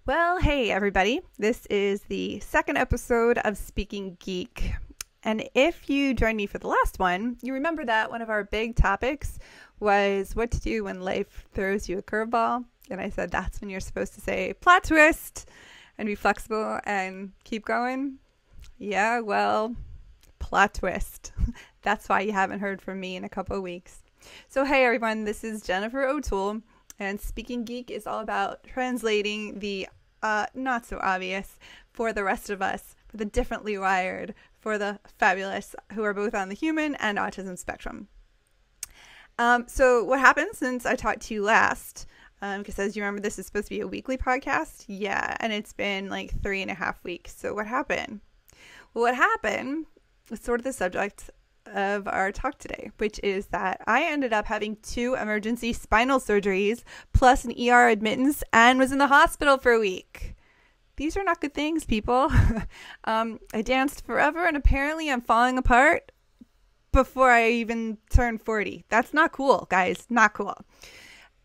Well, hey everybody. This is the second episode of Speaking Geek. And if you joined me for the last one, you remember that one of our big topics was what to do when life throws you a curveball. And I said that's when you're supposed to say plot twist and be flexible and keep going. Yeah, well, plot twist. That's why you haven't heard from me in a couple of weeks. So hey everyone, this is Jennifer O'Toole. And Speaking Geek is all about translating the not so obvious for the rest of us, for the differently wired, for the fabulous who are both on the human and autism spectrum. So what happened since I talked to you last? Because as you remember, this is supposed to be a weekly podcast. Yeah, and it's been like 3.5 weeks. So what happened? Well, what happened was sort of the subject of our talk today, which is that I ended up having 2 emergency spinal surgeries plus an ER admittance and was in the hospital for a week. These are not good things, people. I danced forever and apparently I'm falling apart before I even turned 40. That's not cool, guys. Not cool.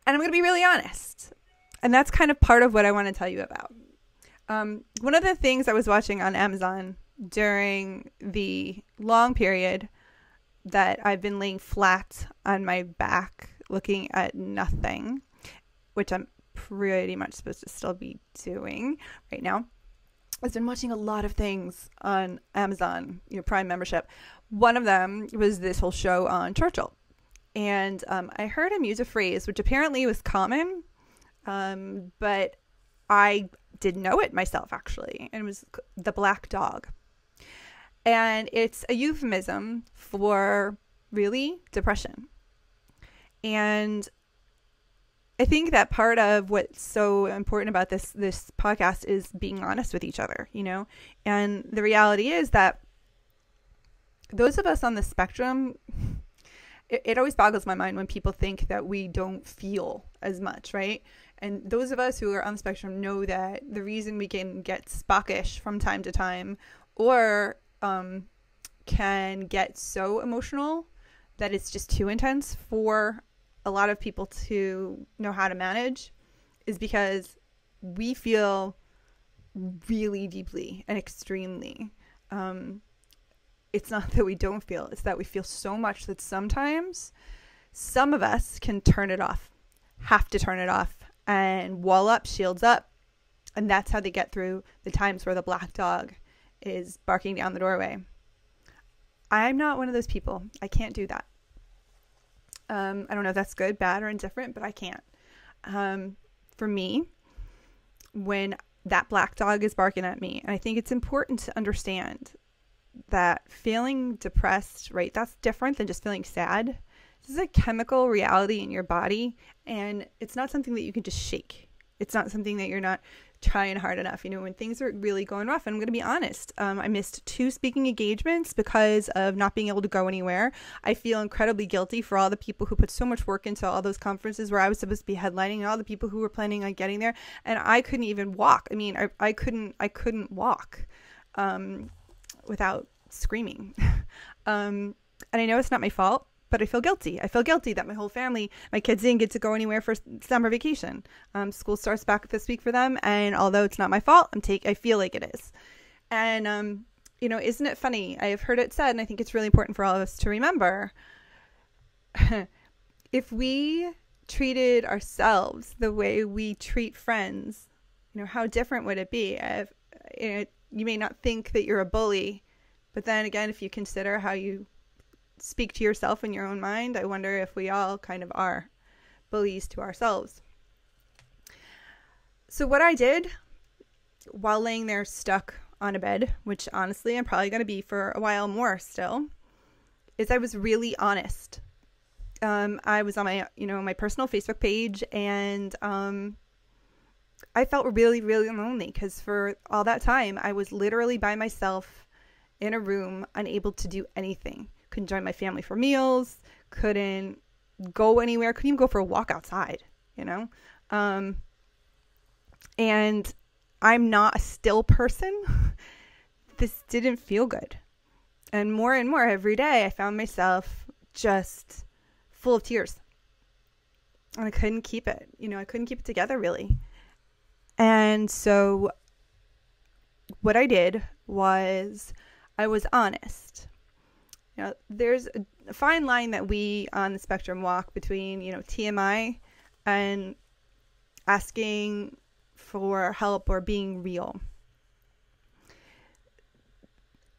And I'm going to be really honest. And that's kind of part of what I want to tell you about. One of the things I was watching on Amazon during the long period that I've been laying flat on my back looking at nothing, which I'm pretty much supposed to still be doing right now. I've been watching a lot of things on Amazon, Prime membership. One of them was this whole show on Churchill. And I heard him use a phrase which apparently was common, but I didn't know it myself actually. And it was the black dog. And it's a euphemism for really depression. And I think that part of what's so important about this podcast is being honest with each other, And the reality is that those of us on the spectrum, it always boggles my mind when people think that we don't feel as much, right? And those of us who are on the spectrum know that the reason we can get Spockish from time to time or can get so emotional that it's just too intense for a lot of people to know how to manage is because we feel really deeply and extremely. It's not that we don't feel, it's that we feel so much that sometimes some of us can turn it off, have to turn it off and wall up, shields up. And that's how they get through the times where the black dog is barking down the doorway. I'm not one of those people. I can't do that. I don't know if that's good, bad, or indifferent, but I can't. For me, when that black dog is barking at me, and I think it's important to understand that feeling depressed, right, that's different than just feeling sad. This is a chemical reality in your body, and it's not something that you can just shake. It's not something that you're not trying hard enough. When things are really going rough, and I'm going to be honest, I missed 2 speaking engagements because of not being able to go anywhere. I feel incredibly guilty for all the people who put so much work into all those conferences where I was supposed to be headlining, and all the people who were planning on getting there, and I couldn't even walk. I couldn't walk without screaming. And I know it's not my fault, but I feel guilty. I feel guilty that my whole family, my kids didn't get to go anywhere for summer vacation. School starts back this week for them. And although it's not my fault, I feel like it is. And, isn't it funny? I have heard it said, and I think it's really important for all of us to remember, if we treated ourselves the way we treat friends, how different would it be? If, you may not think that you're a bully, but then again, if you consider how you speak to yourself in your own mind, I wonder if we all kind of are bullies to ourselves. So what I did while laying there stuck on a bed, which honestly I'm probably going to be for a while more still, is I was really honest. I was on my, my personal Facebook page, and I felt really, really lonely because for all that time I was literally by myself in a room, unable to do anything. Couldn't join my family for meals, couldn't go anywhere, couldn't even go for a walk outside, and I'm not a still person. This didn't feel good. And more every day, I found myself just full of tears. And I couldn't keep it. I couldn't keep it together, really. And so what I did was I was honest. There's a fine line that we on the spectrum walk between, TMI and asking for help or being real.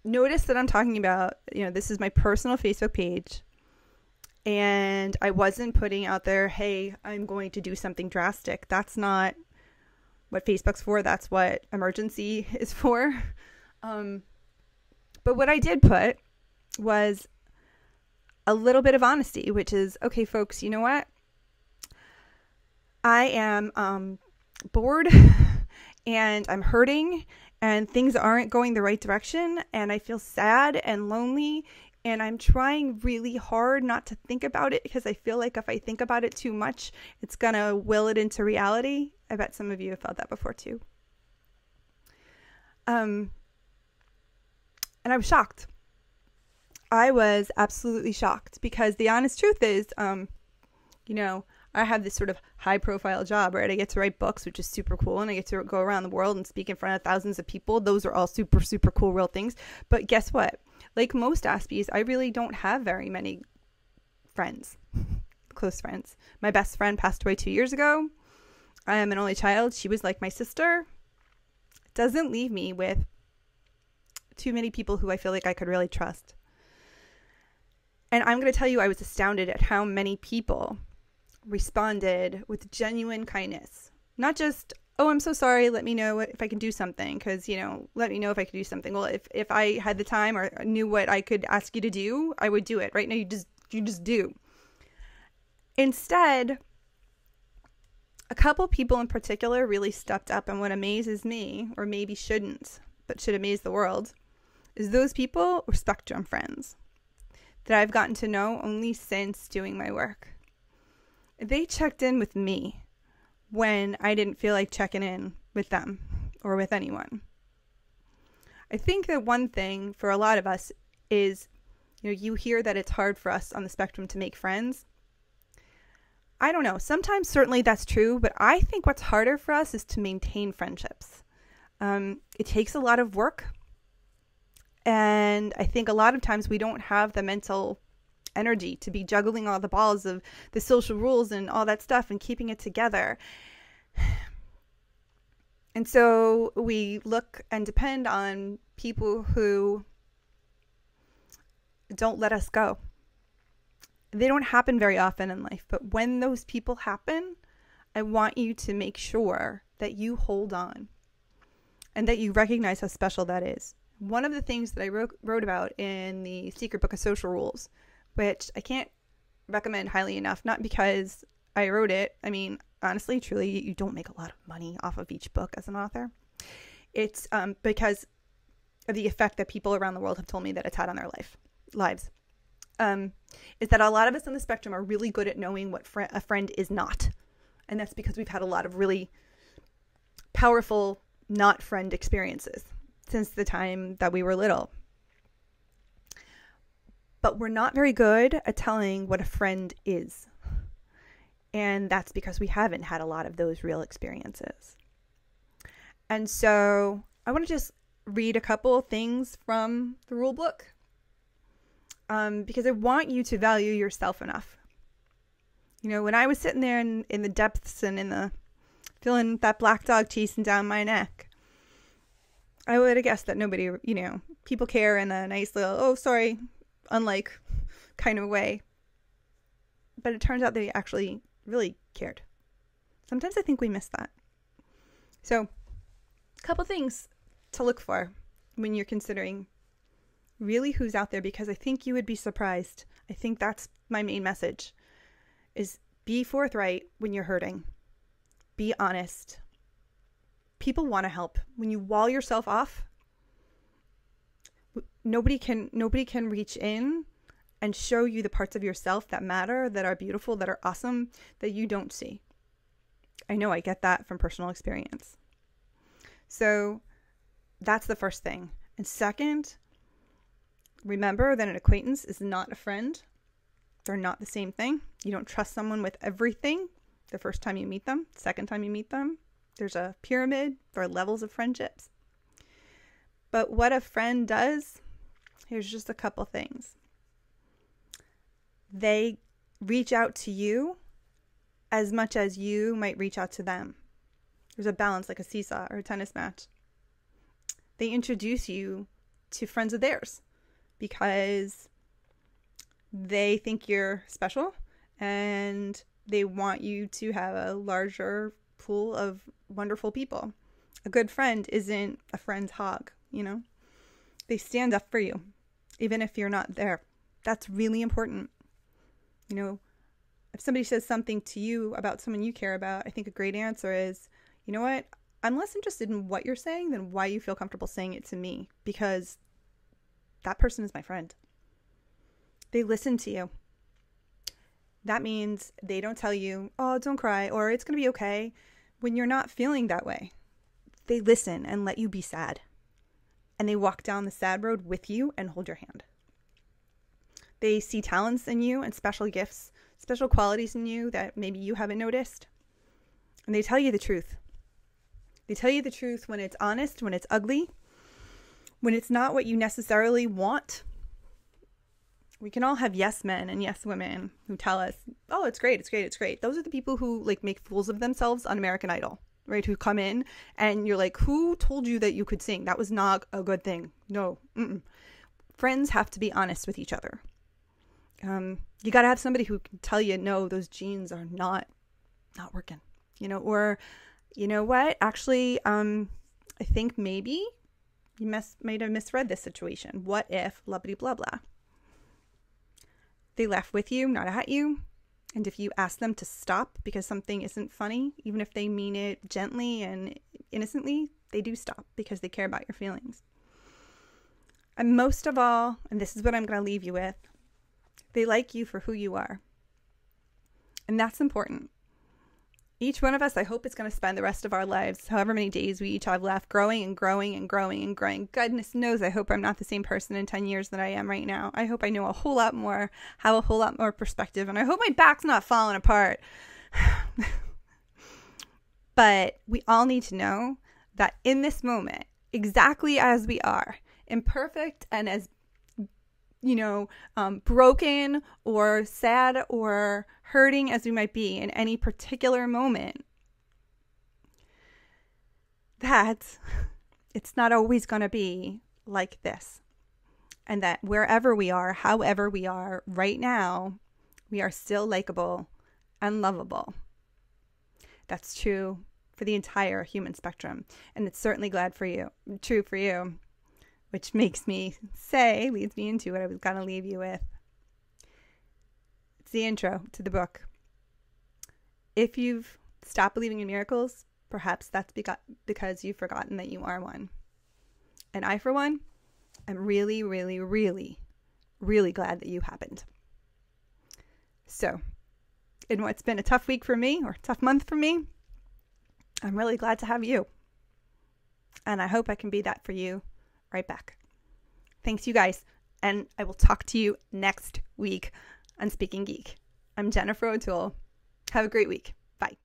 Notice that I'm talking about, this is my personal Facebook page, and I wasn't putting out there, hey, I'm going to do something drastic. That's not what Facebook's for. That's what emergency is for. But what I did put was a little bit of honesty, which is, okay, folks, you know what? I am bored and I'm hurting and things aren't going the right direction and I feel sad and lonely and I'm trying really hard not to think about it because I feel like if I think about it too much, it's going to will it into reality. I bet some of you have felt that before too. And I was shocked. I was absolutely shocked because the honest truth is, I have this sort of high profile job, right? I get to write books, which is super cool. And I get to go around the world and speak in front of thousands of people. Those are all super, super cool, real things. But guess what? Like most Aspies, I really don't have very many friends, close friends. My best friend passed away 2 years ago. I am an only child. She was like my sister. It doesn't leave me with too many people who I feel like I could really trust. And I'm going to tell you, I was astounded at how many people responded with genuine kindness. Not just, oh, I'm so sorry, let me know if I can do something, because, let me know if I can do something. Well, if I had the time or knew what I could ask you to do, I would do it. Right now, you just do. Instead, a couple people in particular really stepped up, and what amazes me, or maybe shouldn't, but should amaze the world, is those people were Spectrum friends that I've gotten to know only since doing my work. They checked in with me when I didn't feel like checking in with them or with anyone. I think that one thing for a lot of us is, you hear that it's hard for us on the spectrum to make friends. I don't know. Sometimes certainly that's true, but I think what's harder for us is to maintain friendships. It takes a lot of work. And I think a lot of times we don't have the mental energy to be juggling all the balls of the social rules and all that stuff and keeping it together. And so we look and depend on people who don't let us go. They don't happen very often in life, but when those people happen, I want you to make sure that you hold on and that you recognize how special that is. One of the things that I wrote about in the Secret Book of Social Rules, which I can't recommend highly enough, not because I wrote it. I mean, honestly, truly, you don't make a lot of money off of each book as an author. It's because of the effect that people around the world have told me that it's had on their lives. Is that a lot of us on the spectrum are really good at knowing what a friend is not. And that's because we've had a lot of really powerful not friend experiences since the time that we were little. But we're not very good at telling what a friend is. And that's because we haven't had a lot of those real experiences. And so I want to just read a couple things from the rule book. Because I want you to value yourself enough. When I was sitting there in the depths and feeling that black dog chasing down my neck, I would have guessed that nobody, people care in a nice little, oh, sorry, unlike kind of way. But it turns out they actually really cared. Sometimes I think we miss that. So, a couple things to look for when you're considering really who's out there, because I think you would be surprised. I think that's my main message, is be forthright when you're hurting. Be honest. People want to help. When you wall yourself off, nobody can reach in and show you the parts of yourself that matter, that are beautiful, that are awesome, that you don't see. I know, I get that from personal experience. So that's the first thing. And second, remember that an acquaintance is not a friend. They're not the same thing. You don't trust someone with everything the first time you meet them, second time you meet them. There's a pyramid for levels of friendships. But what a friend does, here's just a couple things. They reach out to you as much as you might reach out to them. There's a balance, like a seesaw or a tennis match. They introduce you to friends of theirs because they think you're special and they want you to have a larger pool of wonderful people. A good friend isn't a friend's hog, you know? They stand up for you, even if you're not there. That's really important. You know, if somebody says something to you about someone you care about, I think a great answer is, you know what? I'm less interested in what you're saying than why you feel comfortable saying it to me, because that person is my friend. They listen to you. That means they don't tell you, oh, don't cry, or it's going to be okay, when you're not feeling that way. They listen and let you be sad. And they walk down the sad road with you and hold your hand. They see talents in you and special gifts, special qualities in you that maybe you haven't noticed. And they tell you the truth. They tell you the truth when it's honest, when it's ugly, when it's not what you necessarily want. We can all have yes men and yes women who tell us, oh, it's great, it's great, it's great. Those are the people who like make fools of themselves on American Idol, right? Who come in and you're like, who told you that you could sing? That was not a good thing. No. Friends have to be honest with each other. You got to have somebody who can tell you, no, those jeans are not working, you know, or you know what? Actually, I think maybe you might have misread this situation. What if blah, blah, blah, blah. They laugh with you, not at you. And if you ask them to stop because something isn't funny, even if they mean it gently and innocently, they do stop because they care about your feelings. And most of all, and this is what I'm going to leave you with, they like you for who you are. And that's important. Each one of us, I hope, is going to spend the rest of our lives, however many days we each have left, growing and growing and growing and growing. Goodness knows, I hope I'm not the same person in 10 years that I am right now. I hope I know a whole lot more, have a whole lot more perspective, and I hope my back's not falling apart. But we all need to know that in this moment, exactly as we are, imperfect and as broken or sad or hurting as we might be in any particular moment, that it's not always going to be like this. And that wherever we are, however we are right now, we are still likable and lovable. That's true for the entire human spectrum. And it's certainly true for you. Which leads me into what I was going to leave you with. It's the intro to the book. If you've stopped believing in miracles, perhaps that's because you've forgotten that you are one. And I, for one, am really, really, really, really glad that you happened. So, in what's been a tough week for me, or a tough month for me, I'm really glad to have you. And I hope I can be that for you right back. Thanks, you guys. And I will talk to you next week on Speaking Geek. I'm Jennifer O'Toole. Have a great week. Bye.